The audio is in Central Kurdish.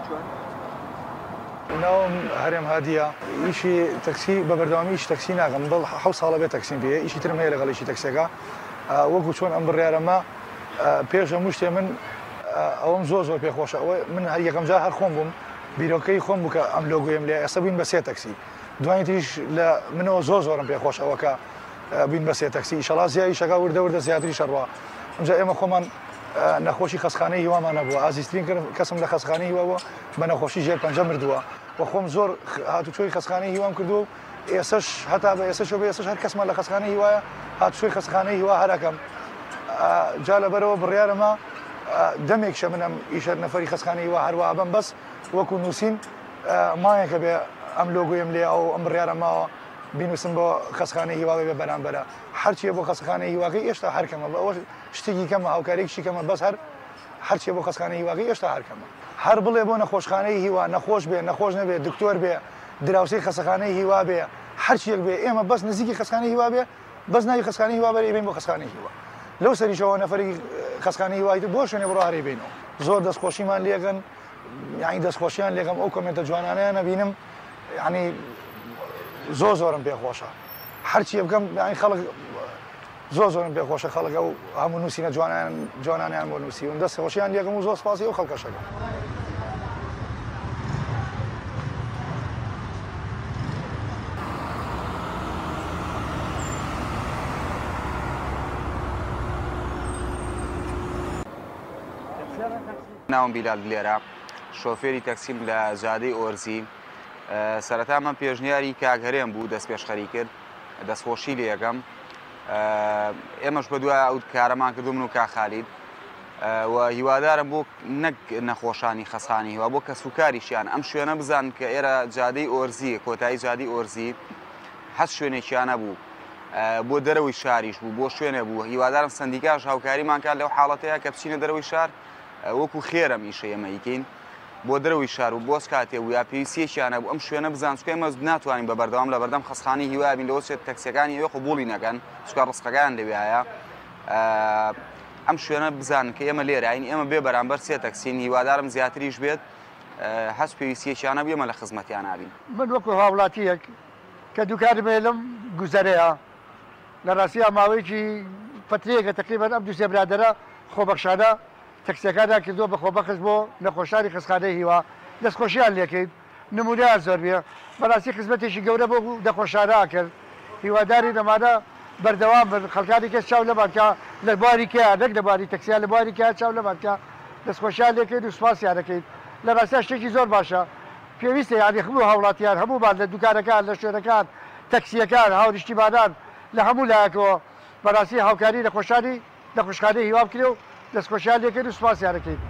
چۆن؟ ناوم هەرێم هادیە ئیشی تەکسی بە بەردەوامی ئیش تەکسی ناکەم دڵ حەوت ساڵە بێت تەکسیم پێ ئیشی ترم هەیە لەگەڵ ئیشی تەکسیەکە وەکو چۆن ئەم بڕیارەمە پێش هەموو شتێ من ئەوەم زۆر پێخۆشە ئەوە من هەر یەکەم جار هەر خۆم بووم بیرۆکەی خۆم بوو کە ئەم لۆگۆیم لێ ئێستا بووین بە سێ تەکسی دوای تریش لە منەوە زۆرم پێخۆش ئەوە کە بووین بە سێ تەکسی ئیشەڵا زیای شەکا وردە زیاتری شەڕوا ئەمجا ئێمە خۆمان نەخۆشی خەسخانەی هیوامان نەبووە ئازیزترین کەسم لە خەسخانەی هیواوە بە نەخۆشی ژێر پەنجە مردووە و خۆم زۆر هاتوچۆی خەسخانەی هیوام کردو ئێسش هەتا بە ئێسش بە ئێسش هەر کەسمان لە خەسخانەی هیوایە هاتوچۆی خەسخانەی هیوا هەرەکەم جا لەبەرەوە بڕیارەمە دەمێکشە منم ئیشە نەفەری خەسخانەی هیوا هەروە بم بەس وەکو نووسین مایەکە بێ ئەم لۆگۆیم لێ ئەو ئەم بڕیارەماوە بینوسم بۆ خەسخانەی هیواوێ بێ بەرامبەرە هەرچیە بۆ خەسخانەی هیواکەی ئێشتا هەرکەمە ئەوە شتێکی کەمە هاوکارێکی کەمە بەس هەرچیە بۆ خەسخانەی هیواکەی ئێشتا هەرکەمە هەر بڵێ بۆ نەخۆشخانەی هیوا نەخۆش بێ نەخۆش نەبێ دکتۆر بێ دراوسەی خەسەخانەی هیوا بێ هەرچیەک بێ ئێمە بەس نزیکی خەسخانەی هیوا بێ بەس ناوی خەسخانەی هیوا بەرێ بین بۆ خەسخانەی هیوا لەو سەریشەوە نەفەری خەسخانەی هیوای بۆ شوێنێ بڕۆ هەرێ بینەوە زۆر دەستخۆشیمان لێگەن یعنی دەستخۆشیان لێگەم ئەو کۆمنتە جوانانەیە نەبینم یعنی زۆرم پێخۆشە هەرچی بکەم یعنی خەڵک زۆرم پێخۆشە خەڵک ئەو هەموو نووسینە جوانانیان بۆ نووسیون دەستخۆشیان لێگەم و زۆر سپاسی ئەو خەڵکەشەکە ناوم بیلال لێرە شۆفێری تەکسیم لە جادەی ئۆرزی سەرەتا من پێشنیاری کاگەرێم بوو دەست پێشخەری کرد دەستخۆشی لێ یەکەم ئێمەش بە دوای ئەو کارەمان کردو من و کاخالید و هیوادارم بۆ نەک نەخۆشانی خەسخانەی هیوا بۆ کە سوکاریشیان ئەم شوێنە بزان کە ئێرە جادەی ئۆرزی کۆتایی جادەی ئۆرزی هەست شوێنێکیانە بوو بۆ دەرەوەی شاریش بوو بۆ شوێنە بوو هیوادارم سندیکاش هاوکاریمان کات لەو حاڵەتەیە کە بچینە دەرەوەی شار وەکو خێرم ئیشە ئێمە یکەین بۆ دەرەوەی شار و بۆس کاتێ و یا پێویستیەکیانە بوو ئەم شوێنە بزان چکە ئێمە ناتوانین بە بەردەوام لە بەردەم خەسخانەی هیوا بین لەوە تەکسیەکانی ئێوە قبوڵی نەکەن چکە ڕستەکان لەوێیە ئەم شوێنە بزان کە ئێمە لێرەین ئێمە بێ بەرامبەر سێ تەکسین هیوادارم زیاتریش بێت هەست پێویستیەکیانە بێمە لە خزمەتیان نابین من وەکو هاوڵاتیەک کە دووکارمێ لەم گوزەرەیە لە ڕاستی ئاماوەیەکی فترەیەکە تقریبەن ئەم دوو سێ برادەرە خۆبەخشانە تەکسیەکاندا کردووە بە خۆبەخش بۆ نەخۆشانی خەسخانەی هیوا دەستخۆشییان لێکەیت نمونەیان زۆر بێ بەڕاستی خزمەتێکی گەورە بۆ دەخۆشانە کرد هیواداری نەمانە بەردەوام بن خەڵکانی کەس چاو لەبانکە لە بواری کەیان نەک لە بواری تەکسیان لە بواری کەیان چاو لەبانکە دەستخۆشییان لێکەیت و سوپاسیان دەکەیت لە ڕاستیە شتێکی زۆر باشە پێویستە یانی هەموو هاوڵاتیان هەموومان لە دوکانەکان لە شوێنەکان تەکسیەکان هاونیشتیمانان لە هەموو لایەکەوە بەڕاستی هاوکاری نەخۆشخانەی هیوا بکرێ و دەستخۆشییان لێکەیت و سوپاسیان دەکەیت